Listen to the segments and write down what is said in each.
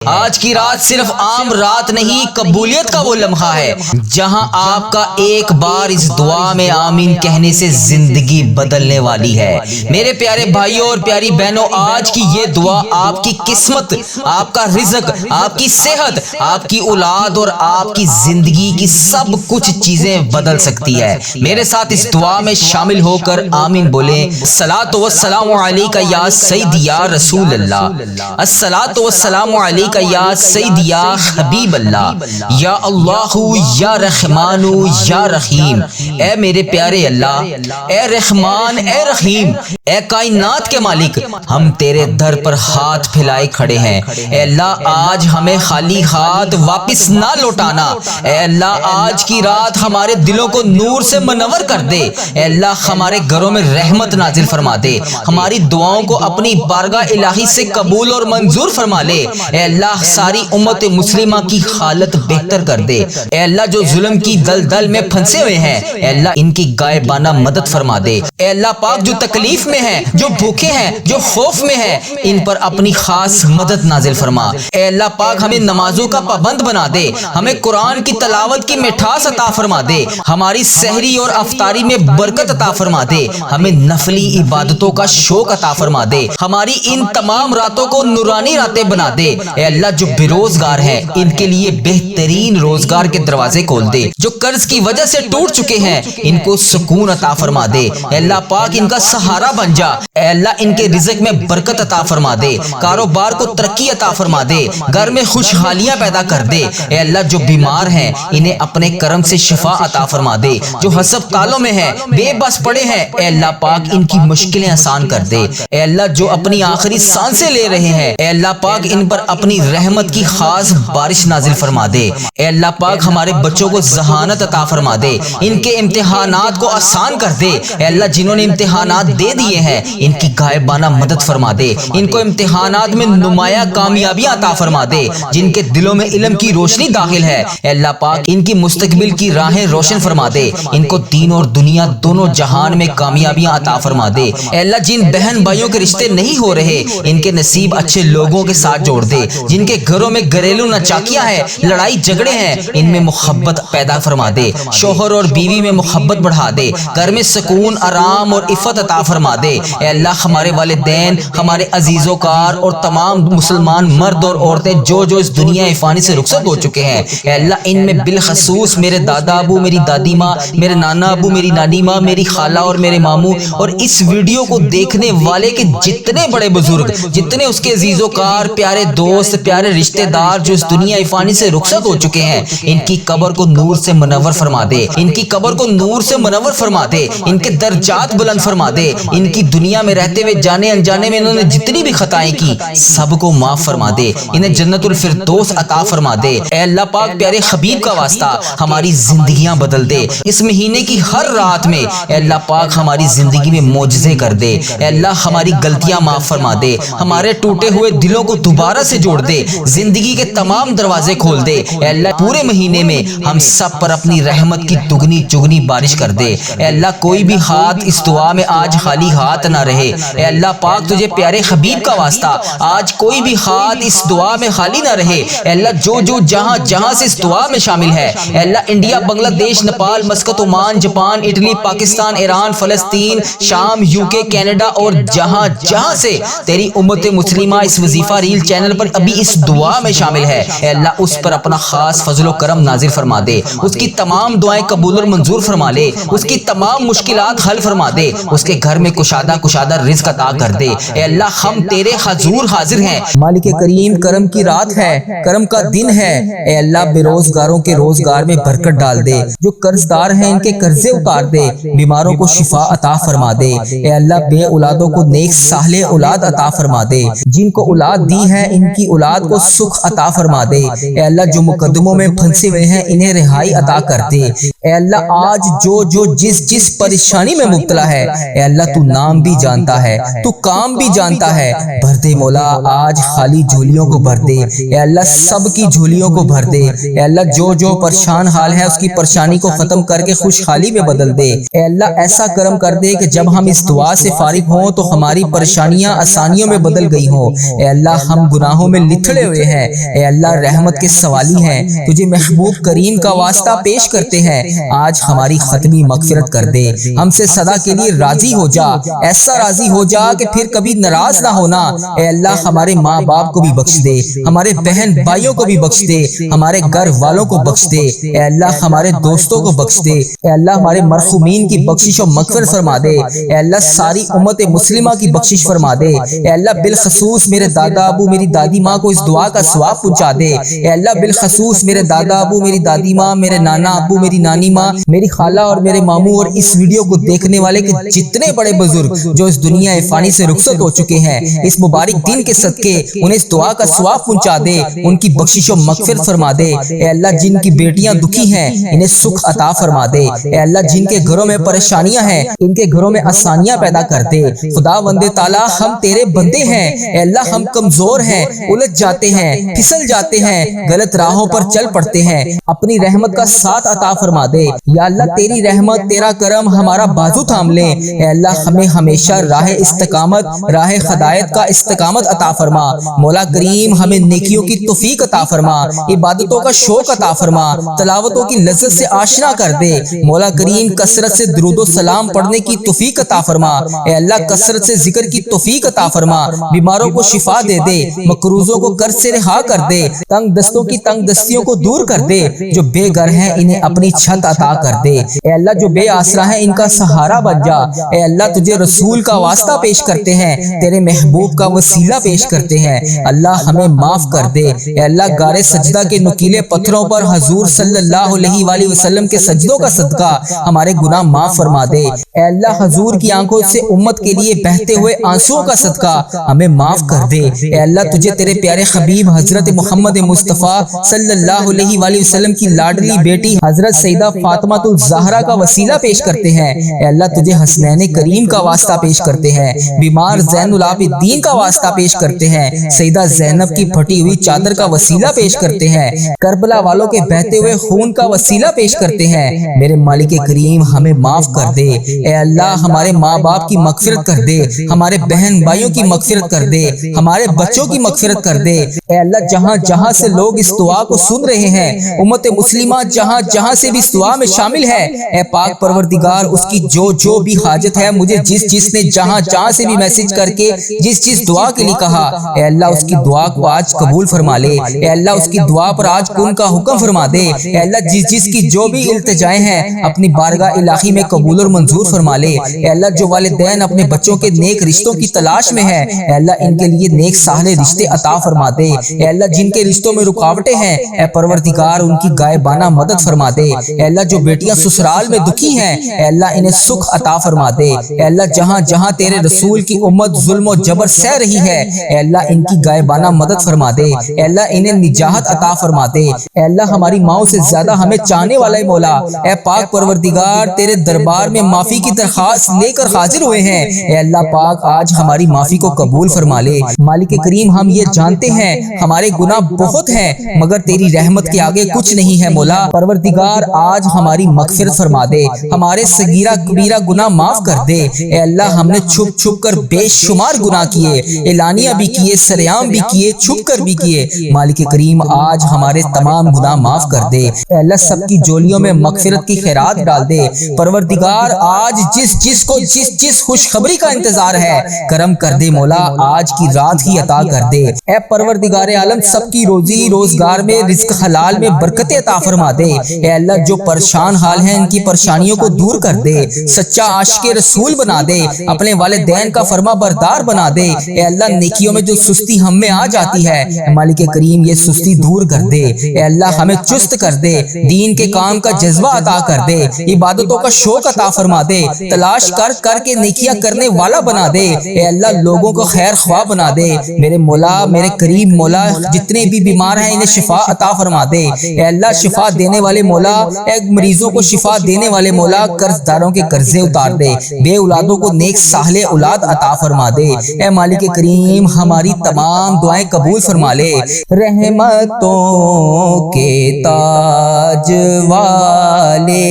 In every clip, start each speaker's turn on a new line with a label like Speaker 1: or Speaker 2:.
Speaker 1: آج کی رات صرف عام رات نہیں، قبولیت کا وہ لمحہ ہے جہاں آپ کا ایک بار اس دعا میں آمین کہنے سے زندگی بدلنے والی ہے۔ میرے پیارے بھائیوں اور پیاری بہنوں، آج کی یہ دعا آپ کی قسمت، آپ کا رزق، آپ کی صحت، آپ کی اولاد اور آپ کی زندگی کی سب کچھ چیزیں بدل سکتی ہے۔ میرے ساتھ اس دعا میں شامل ہو کر آمین بولیں۔ الصلاۃ والسلام علیک یا سیدی یا رسول اللہ، الصلاۃ والسلام علیک یا سیدی یا حبیب اللہ، یا اللہ یا رحمان یا رحیم۔ اے میرے پیارے اللہ، اے رحمان، اے رحیم، اے کائنات کے مالک، ہم تیرے در پر ہاتھ پھیلائے کھڑے ہیں۔ اے اللہ، آج ہمیں خالی ہاتھ واپس نہ لوٹانا۔ اے اللہ، آج کی رات ہمارے دلوں کو نور سے منور کر دے۔ اے اللہ، ہمارے گھروں میں رحمت نازل فرما دے، ہماری دعاؤں کو اپنی بارگاہ الہی سے قبول اور منظور فرما لے۔ اے اللہ، ساری امت مسلمہ کی حالت بہتر کر دے۔ اے اللہ، جو ظلم کی دلدل میں پھنسے ہوئے ہیں، اے اللہ ان کی غائبانہ مدد فرما دے۔ اے اللہ پاک، جو تکلیف میں ہیں، جو بھوکے ہیں، جو خوف میں ہیں، ان پر اپنی خاص مدد نازل فرما۔ اے اللہ پاک، ہمیں نمازوں کا پابند بنا دے، ہمیں قرآن کی تلاوت کی مٹھاس عطا فرما دے، ہماری سحری اور افطاری میں برکت عطا فرما دے، ہمیں نفلی عبادتوں کا شوق عطا فرما دے، ہماری ان تمام راتوں کو نورانی راتیں بنا دے۔ اے اللہ، جو بے روزگار ہیں، ان کے لیے بہترین روزگار کے دروازے کھول دے، جو قرض کی وجہ سے ٹوٹ چکے ہیں ان کو سکون عطا فرما دے۔ اے اللہ پاک، ان کا سہارا بن جا۔ اے اللہ، ان کے رزق میں برکت عطا فرما دے، کاروبار کو ترقی عطا فرما دے، گھر میں خوشحالیاں پیدا کر دے۔ اے اللہ، جو بیمار ہیں انہیں اپنے کرم سے شفا عطا فرما دے، جو ہسپتالوں میں ہیں، بے بس پڑے ہیں، اے اللہ پاک ان کی مشکلیں آسان کر دے۔ اے اللہ، جو اپنی آخری سانسیں لے رہے ہیں، اے اللہ پاک ان پر اپنی رحمت کی خاص بارش نازل فرما دے۔ اے اللہ پاک، ہمارے بچوں کو ذہانت عطا فرما دے، ان کے امتحانات کو آسان کر دے۔ اے اللہ، جنہوں نے امتحانات دے دیے ہیں ان کی غائبانہ مدد فرما دے، ان کو امتحانات میں نمایاں کامیابیاں عطا فرما دے، جن کے دلوں میں علم کی روشنی داخل ہے، اے اللہ پاک ان کی مستقبل کی راہیں روشن فرما دے، ان کو دین اور دنیا دونوں جہان میں کامیابیاں عطا فرما دے۔ اے اللہ، جن بہن بھائیوں کے رشتے نہیں ہو رہے ان کے نصیب اچھے لوگوں کے ساتھ جوڑ دے، جن کے گھروں میں گھریلو ناچاکیاں ہیں، لڑائی جھگڑے ہیں، ان میں محبت پیدا فرما دے، شوہر اور بیوی میں محبت بڑھا دے، گھر میں سکون، آرام اور عفت عطا فرما دے۔ اے اللہ، ہمارے والدین، ہمارے عزیز و کار اور تمام مسلمان مرد اور عورتیں جو اس دنیا فانی سے رخصت ہو چکے ہیں، اے اللہ ان میں بالخصوص میرے دادا ابو، میری دادی ماں، میرے نانا ابو، میری نانی ماں، میری خالہ اور میرے ماموں، اور اس ویڈیو کو دیکھنے والے کے جتنے بڑے بزرگ، جتنے اس کے عزیز و کار، پیارے دوست، پیارے رشتہ دار جو اس دنیا فانی سے رخصت ہو چکے ہیں، ان کی قبر کو نور سے منور فرما دے، ان کی قبر کو نور سے منور فرما دے، ان کے درجات بلند فرما دے، ان کی دنیا میں رہتے ہوئے جانے انجانے میں انہوں نے جتنی بھی خطائیں کی سب کو معاف فرما دے، انہیں جنت الفردوس عطا فرما دے۔ اے اللہ پاک، پیارے حبیب کا واسطہ ہماری زندگیاں بدل دے، اس مہینے کی ہر رات میں اے اللہ پاک ہماری زندگی میں معجزے کر دے۔ اے اللہ، ہماری غلطیاں معاف فرما دے، ہمارے ٹوٹے ہوئے دلوں کو دوبارہ سے جوڑ دے، زندگی کے تمام دروازے کھول دے۔ اے اللہ، پورے مہینے میں ہم سب پر اپنی رحمت کی دگنی چگنی بارش کر دے۔ اے اللہ، کوئی بھی ہاتھ اس دعا میں آج خالی ہاتھ نہ رہے۔ اے اللہ پاک، تجھے پیارے حبیب کا واسطہ آج کوئی بھی ہاتھ اس دعا میں خالی نہ رہے۔ اے اللہ، جو جہاں سے اس دعا میں شامل ہے، اے اللہ، انڈیا، بنگلہ دیش، Nepal, Muscat, Oman, Japan, Italy, Pakistan, Iran, فلسطین، شام، UK، کینیڈا اور جہاں سے تیری امت مسلمہ اس وظیفہ ریل چینل پر ابھی اس دعا میں شامل ہے، اے اللہ اس پر اپنا خاص فضل و کرم نازل فرما دے، اس کی تمام دعائیں قبول اور منظور فرما لے، اس کی تمام مشکلات حل فرما دے، اس کے گھر میں کشادہ رزق عطا کر دے۔ اے اللہ، ہم تیرے حضور حاضر ہیں، مالک کریم، کرم کی رات ہے، کرم کا دن ہے۔ اے اللہ، بے روزگاروں کے روزگار میں برکت ڈال دے، جو قرض دار ہیں ان کے قرضے اتار دے، بیماروں کو شفا عطا فرما دے۔ اے اللہ، بے اولادوں کو نیک صالح اولاد عطا فرما دے، جن کو اولاد دی ہے ان کی اولاد کو سکھ عطا فرما دے۔ اے اللہ، جو مقدموں میں پھنسے ہوئے ہیں انہیں رہائی عطا کر دے۔ اے اللہ، آج جو جس پریشانی میں مبتلا ہے، اے اللہ تو نام بھی جانتا ہے، تو کام بھی جانتا ہے، بھر دے مولا، آج خالی جھولیوں کو بھر دے۔ اے اللہ، سب کی جھولیوں کو بھر دے۔ اے اللہ، جو پریشان حال ہے اس کی پریشانی کو ختم کر کے خوشحالی میں بدل دے۔ اے اللہ، ایسا کرم کر دے کہ جب ہم اس دعا سے فارغ ہوں تو ہماری پریشانیاں آسانیوں میں بدل گئی ہوں۔ اے اللہ، ہم گناہوں میں لتھڑے ہوئے ہیں۔ اے اللہ رحمت کے سوالی ہیں، تجھے محبوب کریم کا واسطہ پیش کرتے ہیں، آج ہماری ختمی مغفرت کر دے، ہم سے سدا کے لیے راضی ہو جا، ایسا راضی ہو جا کہ پھر کبھی ناراض نہ ہونا۔ اے اللہ ہمارے ماں باپ کو بھی بخش دے، ہمارے بہن بھائیوں کو بھی بخش دے، ہمارے گھر والوں کو بخش دے، اے اللہ ہمارے دوستوں کو بخش دے، اے اللہ ہمارے مرحومین کی بخشش و مغفرت فرما دے، اے اللہ ساری امت مسلمہ کی بخشش فرما دے، اے اللہ بالخصوص میرے دادا ابو میری دادی ماں کو اس دعا کا ثواب پہنچا دے، اے اللہ بالخصوص میرے دادا ابو میری دادی ماں، میرے نانا ابو میری نانی ماں، میری خالہ اور میرے ماموں اور اس ویڈیو کو دیکھنے والے کے جتنے بڑے بزرگ جو اس دنیا فانی سے رخصت ہو چکے ہیں، اس مبارک دن کے صدقے انہیں اس دعا کا ثواب پہنچا دے، ان کی بخشش و مغفرت فرما دے، اے اللہ جن کی بیٹیاں دکھی ہیں انہیں سکھ عطا فرما دے، اے اللہ جن کے گھروں میں پریشانیاں ہیں ان کے گھروں میں آسانیاں پیدا کر دے۔ خدا بندے تعالیٰ ہم تیرے بندے ہیں، اے اللہ ہم کمزور ہیں، الجھ جاتے ہیں، پھسل جاتے ہیں، غلط راہوں پر چل پڑتے ہیں، اپنی رحمت کا ساتھ عطا فرما دے، یا اللہ تیری رحمت تیرا کرم ہمارا بازو تھام لے، اے اللہ ہمیں ہمیشہ راہ استقامت راہ ہدایت کا استقامت عطا فرما، مولا کریم ہمیں نیکیوں کی توفیق عطا فرما، عبادتوں کا شوق عطا فرما، تلاوتوں کی لذت سے آشنا کر دے، مولا کریم کثرت سے درود و سلام پڑھنے کی توفیق عطا فرما، اے اللہ کثرت سے ذکر کی توفیق عطا فرما، بیماروں کو شفا دے دے، مقروضوں کو قرض سے رہا کر دے، تنگ دستوں کی تنگ دستیوں کو دور کر دے، جو بے گھر ہیں انہیں اپنی چھت عطا کر دے، اے اللہ جو بے آسرا ہیں ان کا سہارا بن جا، اے اللہ تجھے رسول کا واسطہ پیش کرتے ہیں، تیرے محبوب کا وسیلہ پیش کرتے ہیں، اللہ ہمیں معاف کر دے، اے اللہ غار سجدہ کے نکیلے پتھروں پر حضور صلی اللہ علیہ وآلہ وسلم کے سجدوں کا صدقہ ہمارے گناہ معاف فرما دے، اے اللہ حضور کی آنکھوں سے امت کے لیے بہتے ہوئے آنسوؤں کا صدقہ ہمیں معاف کر دے، اے اللہ تجھے تیرے پیارے حبیب حضرت محمد مصطفیٰ صلی اللہ علیہ وآلہ وسلم کی لاڈلی بیٹی حضرت سیدہ فاطمہ الزہرا کا وسیلہ پیش کرتے ہیں، اے اللہ تجھے حسنین کریم کا واسطہ پیش کرتے ہیں، بیمار زین العابدین کا واسطہ پیش کرتے ہیں، سیدہ زینب کی پھٹی ہوئی چادر کا وسیلہ پیش کرتے ہیں، کربلا والوں کے بہتے ہوئے خون کا وسیلہ پیش کرتے ہیں، میرے مالک کریم ہمیں معاف کر دے، اے اللہ ہمارے ماں باپ کی مغفرت کر دے، ہمارے بہن بھائیوں کی مغفرت کر دے، ہمارے بچوں کی مغفرت کر دے، اے اللہ جہاں جہاں سے لوگ اس دعا کو سن رہے ہیں، امت مسلمہ جہاں جہاں سے بھی اس دعا میں شامل ہے، اے پاک پروردگار اس کی جو بھی حاجت ہے، مجھے جس نے جہاں جہاں سے بھی میسج کر کے جس دعا کے لیے کہا، اے اللہ اس کی دعا کو آج قبول فرما لے، اے اللہ اس کی دعا پر آج کن کا حکم فرما دے، اے اللہ جس کی جو بھی التجائیں ہیں اپنی بارگاہ الہی میں قبول اور منظور فرما لے، اے اللہ جو والدین اپنے بچوں کے نیک رشتوں کی تلاش میں ہیں، اے اللہ ان کے لیے نیک صالح رشتے عطا فرما دے، اے اللہ جن کے رشتوں میں رکاوٹیں ہیں اے پروردگار ان کی غائبانہ مدد فرما دے، اے اللہ جو بیٹیاں سسرال میں دکھی ہیں اے اللہ انہیں سکھ عطا فرما دے، اے اللہ جہاں جہاں تیرے رسول کی امت ظلم و جبر سہ رہی ہے اے اللہ ان کی غائبانہ مدد فرما دے، اے اللہ انہیں نجات عطا فرما دے، اے اللہ ہماری ماؤں سے زیادہ ہمیں چاہنے والا ہے مولا، اے پاک پروردگار تیرے دربار میں معافی کی درخواست لے کر حاضر ہوئے ہیں، اے اللہ پاک آج ہماری معافی کو قبول فرما لے، مالک کریم ہم یہ جانتے ہیں ہمارے گناہ بہت ہیں مگر تیری رحمت کے آگے کچھ نہیں ہے مولا، پروردگار آج ہماری مغفرت فرما دے، ہمارے صغیرہ کبیرہ گناہ معاف کر دے، اے اللہ ہم نے چھپ چھپ کر بے شمار گناہ کیے، اعلانیہ بھی کیے، سریعام بھی کیے، چھپ کر بھی کیے، مالک کریم آج ہمارے تمام گناہ معاف کر دے، اے اللہ سب کی جولیوں میں مغفرت کی خیرات ڈال دے، پروردگار آج جس کو جس خوشخبری کا انتظار ہے کرم کر دے مولا، آج کی رات ہی عطا کر دے، اے پروردگار عالم سب کی روزی روزگار میں رزق حلال میں برکت عطا فرما دے، اے اللہ جو پریشان حال ہیں ان کی پریشانیوں کو دور کر دے، سچا عاشق رسول بنا دے، اپنے والدین کا فرما بردار بنا دے، اے اللہ نیکیوں میں جو سستی ہم میں آ جاتی ہے مالک کریم یہ سستی دور کر دے، اے اللہ ہمیں چست کر دے، دین کے کام کا جذبہ عطا کر دے، عبادتوں کا شوق عطا فرما دے، تلاش کر کے نیکیاں کرنے والا بنا دے، اے اللہ لوگوں کو خیر خواہ بنا دے، میرے مولا میرے کریم مولا جتنے بھی بیمار ہیں انہیں شفا عطا فرما دے، اے اللہ شفا دینے والے مولا، اے مریضوں کو شفا دینے والے مولا، قرض داروں کے قرضے اتار دے، بے اولادوں کو نیک صالح اولاد عطا فرما دے، اے مالک کریم ہماری تمام دعائیں قبول فرما لے، رحمتوں کے تاج والے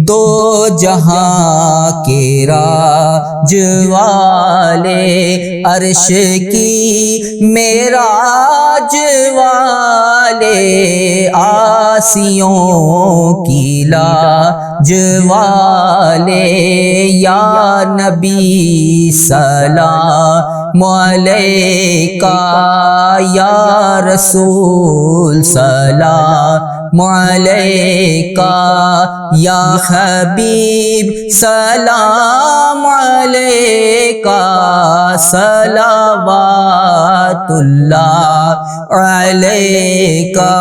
Speaker 1: دو جہاں کے راج والے عرش کی میرے معراج والے آسیوں کی لاج والے یا نبی سلام علیکہ یا رسول سلام علیکہ یا حبیب سلام علیکہ صلوات اللہ علیکہ۔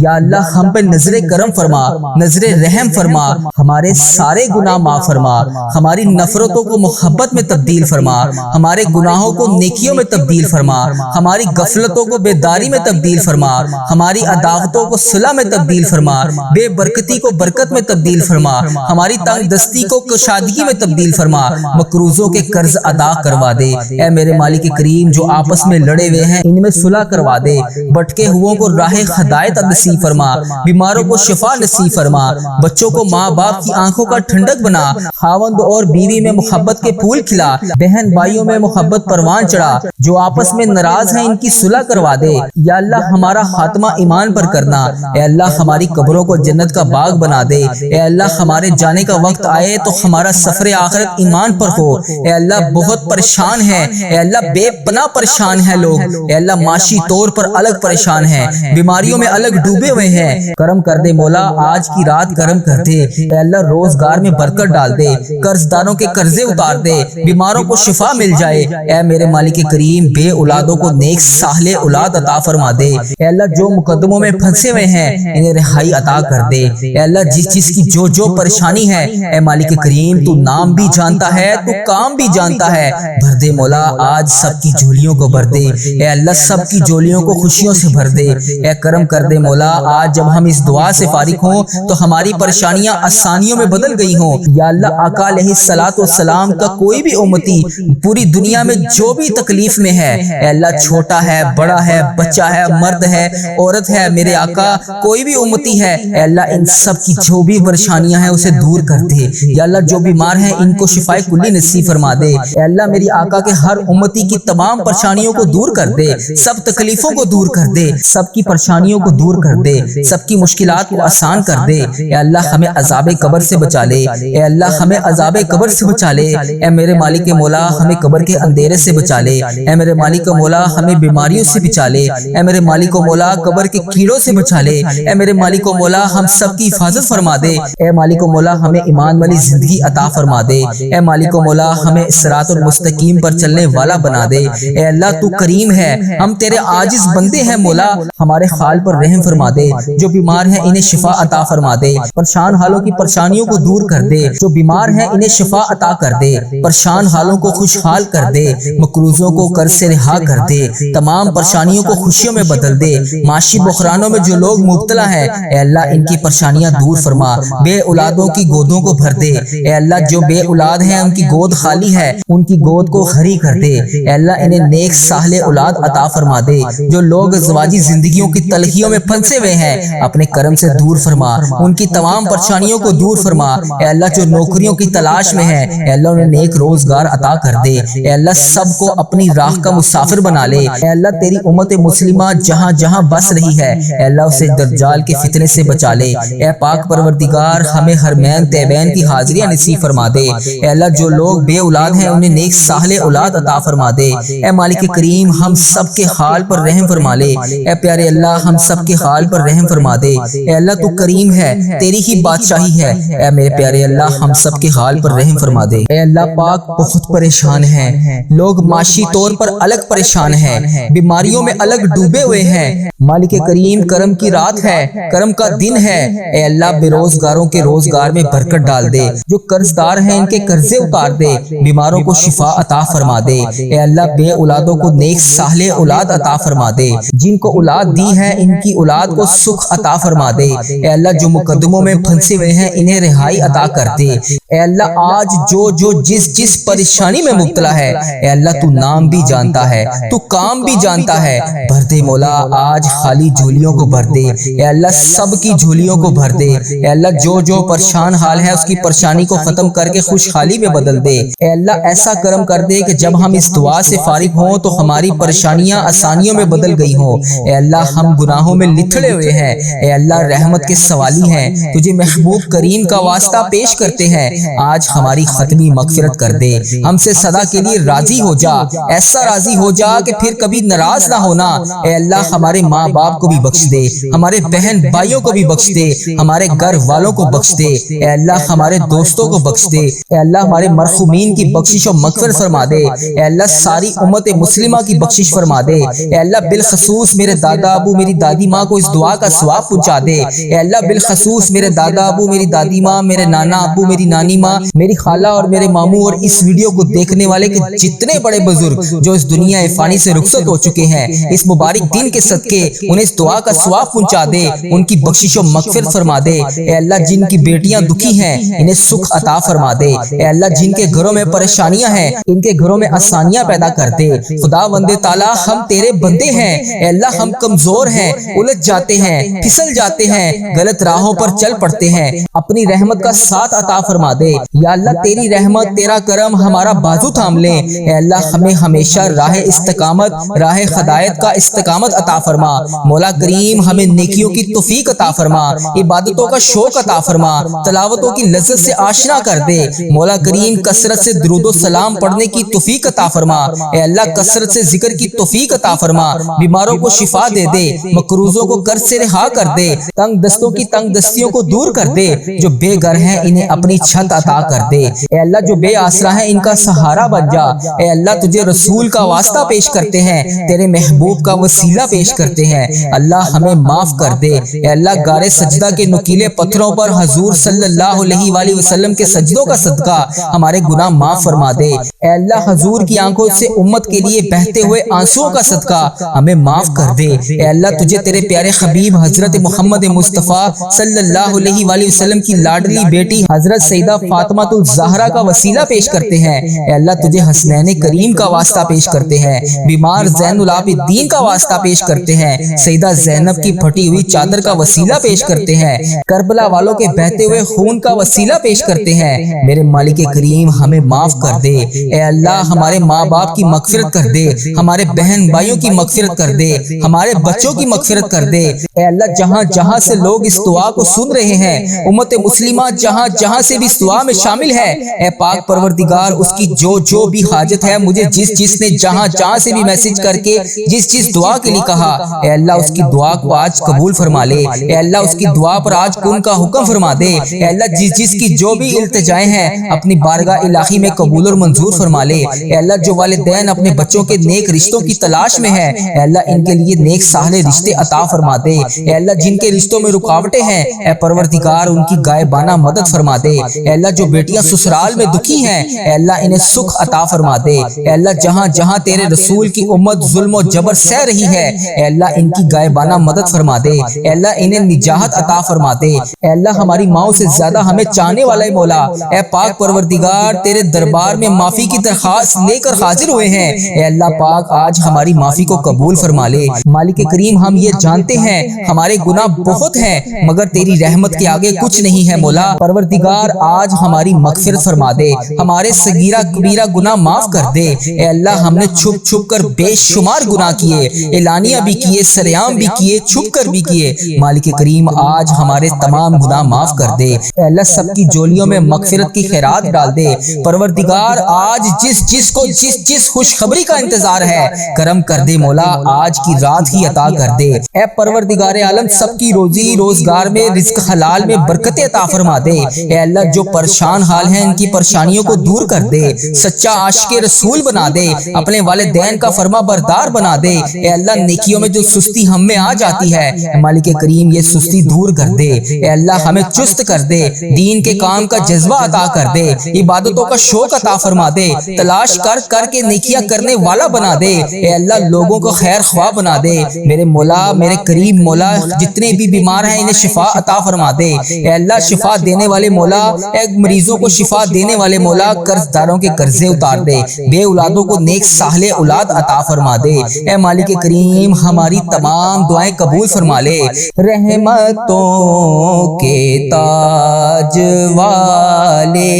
Speaker 1: یا اللہ ہم پہ نظر کرم فرما، نظر رحم فرما، ہمارے سارے گناہ معاف فرما، ہماری نفرتوں کو محبت میں تبدیل فرما، ہمارے گناہوں کو نیکیوں میں تبدیل فرما، ہماری غفلتوں کو بیداری میں تبدیل فرما، ہماری عداوتوں کو صلح میں تبدیل فرما، بے برکتی کو برکت میں تبدیل فرما، ہماری تنگ دستی کو کشادگی میں تبدیل فرما، مقروضوں کے قرض ادا کروا دے۔ اے میرے مالک کریم جو آپس میں لڑے ہوئے ہیں ان میں صلح کروا دے، بھٹکے ہوئوں کو راہ ہدایت نصیب فرما، بیماروں کو شفا نصیب فرما، بچوں کو ماں باپ کی آنکھوں کا ٹھنڈک بنا، خاوند اور بیوی میں محبت کے پھول کھلا، بہن بھائیوں میں محبت پروان چڑھا، جو آپس میں ناراض ہیں ان کی صلح کروا دے۔ یا اللہ ہمارا خاتمہ ایمان پر کرنا، اے اللہ ہماری قبروں کو جنت کا باغ بنا دے، اے اللہ ہمارے جانے کا وقت آئے تو ہمارا سفر آخرت ایمان پر ہو۔ اے اللہ بہت پریشان ہے، اے اللہ بے پناہ پریشان ہے لوگ، اے اللہ معاشی طور پر الگ پریشان ہیں، بیماریوں میں الگ ڈوبے ہوئے ہیں، کرم کر دے مولا، آج کی رات کرم کر دے، اے اللہ روزگار میں برکت ڈال دے، قرض داروں کے قرضے اتار دے، بیماروں کو شفا مل جائے، اے میرے مالک کریم بے اولادوں کو نیک صالح اولاد عطا فرما دے، اے اللہ جو مقدموں میں پھنسے ہوئے ہیں انہیں رہائی عطا کر دے، اے اللہ جس چیز کی جو پریشانی ہے اے مالک کریم تو نام بھی جانتا ہے، تو کام بھی جانتا ہے، بھر دے مولا، آج سب کی جھولیوں کو بھر دے، اے اللہ سب کی جھولیوں کو خوشیوں سے بھر دے، اے کرم کر دے مولا، آج جب ہم اس دعا سے فارغ ہوں تو ہماری پریشانیاں آسانیوں میں بدل گئی ہوں۔ یا اللہ آقا علیہ الصلوۃ والسلام کا کوئی بھی امتی پوری دنیا میں جو بھی تکلیف میں ہے، اے اللہ چھوٹا ہے بڑا ہے بچہ ہے مرد ہے عورت ہے، میرے آقا کوئی بھی امتی ہے، اے اللہ ان سب کی جو بھی پریشانیاں ہیں اسے دور کر دے، یا اللہ جو بیمار ہیں ان کو شفائے کلی نصیب فرما دے، اے اللہ میری آقا کے ہر امتی کی تمام پریشانیوں کو دور کر دے، سب تکلیفوں کو دور کر دے، سب کی پریشانیوں کو دور کر دے، سب کی مشکلات کو آسان کر دے، اے اللہ ہمیں عذاب قبر سے بچا لے، اے اللہ ہمیں عذاب قبر سے بچا لے، اے میرے مالک مولا ہمیں قبر کے اندھیرے سے بچا لے، اے میرے مالک مولا ہمیں بیماریوں سے بچا لے، اے میرے مالک مولا قبر کے کیڑوں سے بچا لے، اے میرے مالک مولا ہم سب کی حفاظت فرما دے، اے مالک مولا ہمیں ایمان والی زندگی عطا فرما دے، اے مالک مولا ہمیں صراط المستقیم پر چلنے والا بنا دے، اے اللہ تو کریم ہے، ہم تیرے عاجز بندے ہیں مولا، ہمارے حال پر رحم فرما دے، جو بیمار ہیں انہیں شفا عطا فرما دے، پریشان حالوں کی پریشانیوں کو دور کر دے، جو بیمار ہیں انہیں شفا عطا کر دے، پریشان حالوں کو خوشحال کر دے، مقروضوں کو قرض سے رہا کر دے، تمام پریشانیوں کو خوشیوں میں بدل دے، معاشی بحرانوں میں جو لوگ مبتلا ہیں اے اللہ ان کی پریشانیاں دور فرما، بے اولادوں کی گودوں کو بھر دے، اے اللہ جو بے اولاد ہیں ان کی گود خالی ہے ان کی گود کو ہری کر دے، اے اللہ انہیں نیک صالح اولاد عطا فرما دے، جو لوگ ازواجی زندگیوں کی تلخیوں میں پھنسے ہوئے ہیں اپنے کرم سے دور فرما، ان کی تمام پریشانیوں کو دور فرما، اے اللہ جو نوکریوں کی تلاش میں ہیں اے اللہ انہیں نیک روزگار عطا کر دے، اے اللہ سب کو اپنی راہ کا مسافر بنا لے، اے اللہ تیری امت مسلمہ جہاں جہاں بس رہی ہے اے اللہ اسے دجال کے فتنے سے بچا لے، اے پاک پروردگار ہمیں حرمین طیبین کی حاضریاں نصیب فرما دے، اے اللہ جو لوگ بے اولاد ہیں انہیں نیک صالح اولاد عطا فرما دے، اے مالک کریم ہم سب کے حال پر رحم فرما لے، اے پیارے اللہ ہم سب کے حال پر رحم فرما دے، اے اللہ تو کریم ہے تیری ہی بادشاہی ہے، اے میرے پیارے اللہ ہم سب کے حال پر رحم فرما دے، اے اللہ پاک بہت پریشان ہیں لوگ، معاشی طور پر الگ پریشان ہیں، بیماریوں میں الگ ڈوبے ہوئے ہیں، مالک کریم کرم کی رات ہے، کرم کا دن ہے، اے اللہ بے روزگاروں کے روزگار میں برکت ڈال دے، جو قرض دار ہیں ان کے قرضے اتار دے، بیماروں کو شفا عطا فرما دے، اے اللہ بے اولادوں کو نیک صالح اولاد عطا فرما دے، جن کو اولاد دی ہے ان کی اولاد کو سکھ عطا فرما دے، اے اللہ جو مقدموں میں پھنسے ہوئے ہیں انہیں رہائی عطا کر دے، اے اللہ آج جو جس پریشانی میں مبتلا ہے اے اللہ تو نام بھی جانتا ہے، تو کام بھی جانتا ہے، بھر دے مولا آج خالی جھولیوں کو بھر دے، اے اللہ سب کی جھولیوں کو بھر دے، اے اللہ جو پریشان حال ہے اس کی پریشانی کو ختم کر کے خوشحالی میں بدل دے، اے اللہ ایسا کرم کر دے کہ جب ہم اس دعا سے فارغ ہوں تو ہماری پریشانیاں آسانیوں میں بدل گئی ہوں، اے اللہ ہم گناہوں میں لتھڑے ہوئے ہیں، اے اللہ رحمت کے سوالی ہیں، تجھے محبوب کریم کا واسطہ پیش کرتے ہیں، آج ہماری ختمی مغفرت کر دے، ہم سے سدا کے لیے راضی ہو جا، ایسا راضی ہو جا کہ پھر کبھی ناراض نہ ہونا، اے اللہ ہمارے ماں باپ کو بھی بخش دے، ہمارے بہن بھائیوں کو بھی بخش دے، ہمارے گھر والوں کو بخش دے، اے اللہ ہمارے دوستوں کو بخش دے، اے اللہ ہمارے مرحومین کی بخشش و مغفرت فرما دے، اے اللہ ساری امت مسلمہ کی بخشش فرما دے، اے اللہ بالخصوص میرے دادا ابو میری دادی ماں کو اس دعا کا ثواب پہنچا دے، اے اللہ بالخصوص میرے دادا ابو میری دادی ماں، میرے نانا ابو میری نانی ماں، میری خالہ اور میرے ماموں اور اس ویڈیو کو دیکھنے والے کے جتنے بڑے بزرگ جو اس دنیا فانی سے رخصت ہو چکے ہیں، اس مبارک دن کے صدقے انہیں اس دعا کا ثواب پہنچا دے، ان کی بخشش و مغفرت فرما دے، اے اللہ جن کی بیٹیاں دکھی ہیں انہیں سکھ عطا فرما دے، اے اللہ جن کے گھروں میں پریشانیاں ہیں ان کے گھروں میں آسانیاں پیدا کر دے، خدا بندے تعالیٰ ہم تیرے بندے ہیں، اے اللہ ہم کمزور ہیں، الجھ جاتے ہیں، پھسل جاتے ہیں، غلط راہوں پر چل پڑتے ہیں، اپنی رحمت کا ساتھ عطا فرما دے، یا اللہ تیری رحمت تیرا کرم ہمارا بازو تھام لے، اے اللہ ہمیں ہمیشہ راہ استقامت راہ ہدایت کا استقامت عطا فرما، مولا کریم ہمیں نیکیوں کی توفیق عطا فرما، عبادتوں کا شوق عطا فرما، تلاوتوں کی لذت سے آشنا کر دے، مولا کریم کثرت سے درود و سلام پڑھنے کی توفیق عطا فرما، اے اللہ کثرت سے ذکر کی توفیق عطا فرما، بیماروں کو شفا دے دے، مقروضوں کو قرض سے رہا کر دے، تنگ دستوں کی تنگ دستیوں کو دور کر دے، جو بے گھر ہیں انہیں اپنی چھت عطا کر دے، اے اللہ جو بے آسرا ہیں ان کا سہارا بن جا، اے اللہ تجھے رسول کا واسطہ پیش کرتے ہیں، تیرے محبوب کا وسیلہ پیش کرتے ہیں، اللہ ہمیں معاف کر دے، اے اللہ غار سجدہ کے نکیلے پتھروں پر حضور صلی اللہ علیہ وآلہ وسلم کے سجدوں کا صدقہ ہمارے گناہ معاف فرما دے، اے اللہ حضور کی آنکھوں سے امت کے لیے بہتے ہوئے آنسوؤں کا صدقہ ہمیں معاف کر دے، اے اللہ تجھے تیرے پیارے حبیب حضرت محمد مصطفیٰ صلی اللہ علیہ وآلہ وسلم کی لاڈلی بیٹی حضرت سیدہ فاطمہ الزہرا کا وسیلہ پیش کرتے ہیں، اے اللہ تجھے حسنین کریم کا واسطہ پیش کرتے ہیں، بیمار زین العابدین کا واسطہ پیش کرتے ہیں، سیدہ زینب کی پھٹی ہوئی چادر کا وسیلہ پیش کرتے ہیں، کربلا والوں کے بہتے ہوئے خون کا وسیلہ پیش کرتے ہیں، میرے مالک کریم ہمیں معاف کر دے، اے اللہ ہمارے ماں باپ کی مغفرت کر دے، ہمارے بہن بھائیوں کی مغفرت کر دے، ہمارے بچوں کی مغفرت کر دے، اے اللہ جہاں جہاں سے لوگ اس دعا کو سن رہے ہیں، امت مسلمہ جہاں جہاں سے بھی اس دعا میں شامل ہے، اے پاک پروردگار اس کی جو بھی حاجت ہے، مجھے جس نے جہاں جہاں سے بھی میسج کر کے جس دعا کے لیے کہا، اے اللہ اس کی دعا کو آج قبول فرما لے، اے اللہ اس کی دعا پر آج کن کا حکم فرما دے، اے اللہ جس کی جو بھی التجائیں ہیں اپنی بارگاہ الہی میں قبول اور منظور فرما لے، اے اللہ جو والدین اپنے بچوں کے نیک رشتوں کی تلاش میں ہیں، اے اللہ ان کے لیے نیک صالح رشتے عطا فرما دے، اے اللہ جن کے رشتوں میں رکاوٹیں ہیں اے پروردگار ان کی غائبانہ مدد فرما دے، اے اللہ جو بیٹیاں سسرال میں دکھی ہیں اے اللہ انہیں سکھ عطا فرما دے، اے اللہ جہاں جہاں تیرے رسول کی امت ظلم و جبر سہ رہی ہے اے اللہ ان کی غائبانہ مدد فرما دے، اے اللہ انہیں نجات عطا فرما دے، اے اللہ ہماری ماؤں سے زیادہ ہمیں چاہنے والا مولا اے پاک پروردگار تیرے دربار میں معافی کی درخواست لے کر حاضر ہوئے ہیں، اے اللہ پاک آج ہماری معافی کو قبول فرما لے، مالک کریم ہم یہ جانتے ہیں ہمارے گناہ بہت ہیں مگر تیری رحمت کے آگے کچھ نہیں ہے مولا، پروردگار آج ہماری مغفرت فرما دے، ہمارے صغیرہ کبیرہ گناہ معاف کر دے، اے اللہ ہم نے چھپ چھپ کر بے شمار گناہ کیے، اعلانیہ بھی کیے، سریعام بھی کیے، چھپ کر بھی کیے، مالک کریم آج ہمارے تمام گناہ معاف کر دے، اے اللہ سب کی جولیوں میں مغفرت کی خیرات ڈال دے، پروردگار آج جس کو جس خوشخبری کا انتظار ہے کرم کر دے مولا، آج کی رات ہی عطا کر دے، اے پروردگار عالم سب کی روزی روزگار میں رزق حلال میں برکت عطا فرما دے، اے اللہ جو پریشان حال ہیں ان کی پریشانیوں کو دور کر دے، سچا عاشق رسول بنا دے، اپنے والدین کا فرما بردار بنا دے، اے اللہ نیکیوں میں جو سستی ہم میں آ جاتی ہے مالک کریم یہ سستی دور کر دے، اے اللہ ہمیں چست کر دے، دین کے کام کا جذبہ عطا کر دے، عبادتوں کا شوق عطا فرما دے، تلاش کر کر کے نیکیاں کرنے والا بنا دے۔ اے اللہ لوگوں کو خیر خواہ بنا دے۔ میرے مولا، میرے کریم مولا، جتنے بھی بیمار ہیں انہیں شفا عطا فرما دے۔ اے اللہ شفا دینے والے مولا، اے مریضوں کو شفا دینے والے مولا، قرض داروں کے قرضے اتار دے، بے اولادوں کو نیک صالح اولاد عطا فرما دے۔ اے مالک کریم ہماری تمام دعائیں قبول فرما لے۔ رحمتوں کے تاج والے،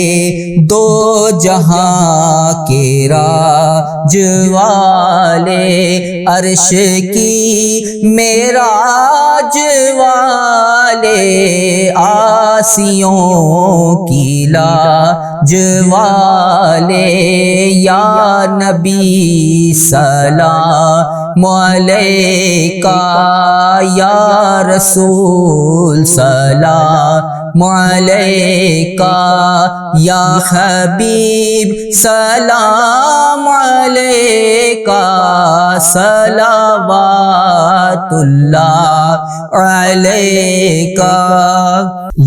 Speaker 1: دو جہاں کے راج والے، عرش کی معراج والے، آسیوں کی لاج والے، یا نبی سلام علیکہ، یا رسول سلام علیکہ، یا حبیب سلام علیکہ، صلوات اللہ علیکہ۔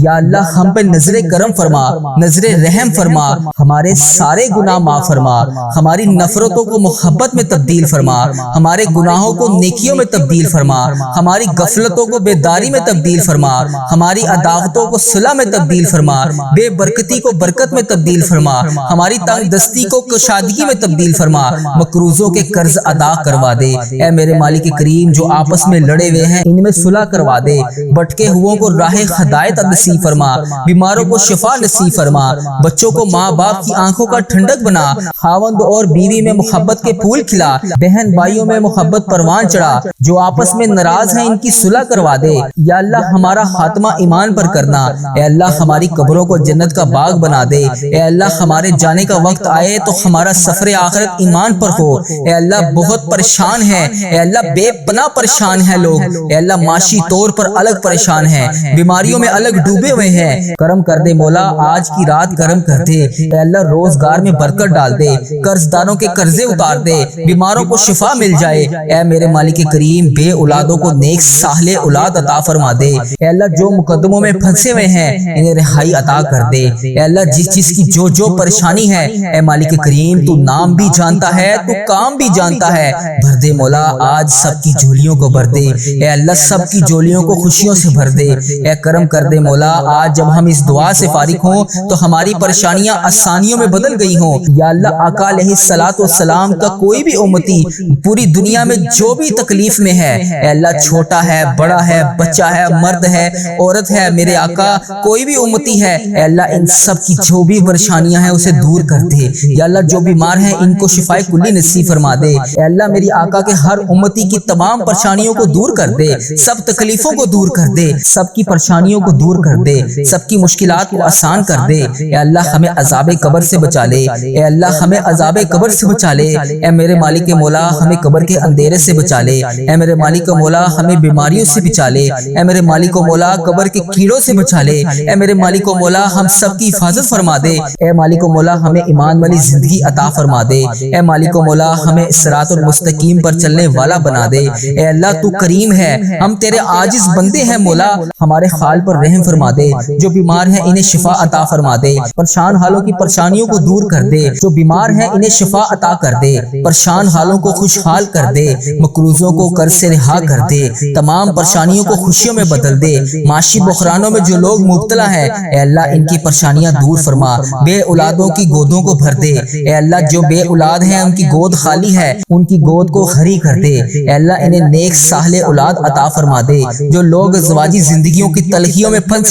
Speaker 1: یا اللہ ہم پہ نظر کرم فرما، نظر رحم فرما، ہمارے سارے گناہ معاف فرما، ہماری نفرتوں کو محبت میں تبدیل فرما، ہمارے گناہوں کو نیکیوں میں تبدیل فرما، ہماری غفلتوں کو بیداری میں تبدیل فرما، ہماری عداوتوں کو صلح میں تبدیل فرما، بے برکتی کو برکت میں تبدیل فرما، ہماری تنگ دستی کو کشادگی میں تبدیل فرما، مقروضوں کے قرض ادا کروا دے۔ اے میرے مالک کریم جو آپس میں لڑے ہوئے ہیں ان میں صلح کروا دے، بھٹکے ہوئوں کو راہ ہدایت نصیب فرما، بیماروں کو شفا نصیب فرما، بچوں کو ماں باپ کی آنکھوں کا ٹھنڈک بنا، خاوند اور بیوی میں محبت کے پھول کھلا، بہن بھائیوں میں محبت پروان چڑھا، جو آپس میں ناراض ہیں ان کی صلح کروا دے۔ یا اللہ ہمارا خاتمہ ایمان پر کرنا، اے اللہ ہماری قبروں کو جنت کا باغ بنا دے، اے اللہ ہمارے جانے کا وقت آئے تو ہمارا سفر آخرت ایمان پر ہو۔ اے اللہ بہت پریشان ہے، اے اللہ بے پناہ پریشان ہے لوگ، اے اللہ معاشی طور پر الگ پریشان ہیں، بیماریوں میں الگ ڈوبے ہوئے ہیں، کرم کر دے مولا، آج کی رات کرم کر دے، اے اللہ روزگار میں برکت ڈال دے، قرض داروں کے قرضے اتار دے، بیماروں کو شفا مل جائے، اے میرے مالک کریم بے اولادوں کو نیک صالح اولاد عطا فرما دے، اے اللہ جو مقدموں میں پھنسے ہوئے ہیں انہیں رہائی عطا کر دے، اے اللہ جس چیز کی جو جو پریشانی ہے اے مالک کریم تو نام بھی جانتا ہے، تو کام بھی جانتا ہے، بھر دے مولا، آج سب کی جھولیوں کو بھر دے، اے اللہ سب کی جھولیوں کو خوشیوں سے بھر دے، اے کرم کر دے مولا، آج جب ہم اس دعا سے فارغ ہوں تو ہماری پریشانیاں آسانیوں میں بدل گئی ہوں۔ یا اللہ آقا علیہ الصلوۃ والسلام کا کوئی بھی امتی پوری دنیا میں جو بھی تکلیف میں ہے، اے اللہ چھوٹا ہے، بڑا ہے، بچہ ہے، مرد ہے، عورت ہے، میرے آقا کوئی بھی امتی ہے، اے اللہ ان سب کی جو بھی پریشانیاں ہیں اسے دور کر دے۔ یا اللہ جو بیمار ہیں ان کو شفائے کلی نصیب فرما دے، اے اللہ میری آقا کے ہر امتی کی تمام پریشانیوں کو دور کر دے، سب تکلیفوں کو دور کر دے، سب کی پریشانیوں کو دور کر دے، سب کی مشکلات کو آسان کر دے، اے اللہ ہمیں عذاب قبر سے بچا لے، اے اللہ ہمیں عذاب قبر سے بچا لے، اے میرے مالک مولا ہمیں قبر کے اندھیرے سے بچا لے، اے میرے مالک مولا ہمیں بیماریوں سے بچا لے، اے میرے مالک مولا قبر کے کیڑوں سے بچا لے، اے میرے مالک مولا ہم سب کی حفاظت فرما دے، اے مالک مولا ہمیں ایمان والی زندگی عطا فرما دے، اے مالک مولا ہمیں صراط المستقیم پر چلنے والا بنا دے، اے اللہ تو کریم ہے، ہم تیرے عاجز بندے ہیں مولا، ہمارے حال پر رحم فرما دے، جو بیمار ہیں انہیں شفا عطا فرما دے، پریشان حالوں کی پریشانیوں کو دور کر دے، جو بیمار ہیں انہیں شفا عطا کر دے، پریشان حالوں کو خوشحال کر دے، مقروضوں کو قرض سے رہا کر دے، تمام پریشانیوں کو خوشیوں میں بدل دے، معاشی بحرانوں میں جو لوگ مبتلا ہیں اے اللہ ان کی پریشانیاں دور فرما، بے اولادوں کی گودوں کو بھر دے، اے اللہ جو بے اولاد ہیں ان کی گود خالی ہے ان کی گود کو ہری کر دے، اے اللہ انہیں نیک صالح اولاد عطا فرما دے، جو لوگ ازواجی زندگیوں کی تلخیوں میں پھنس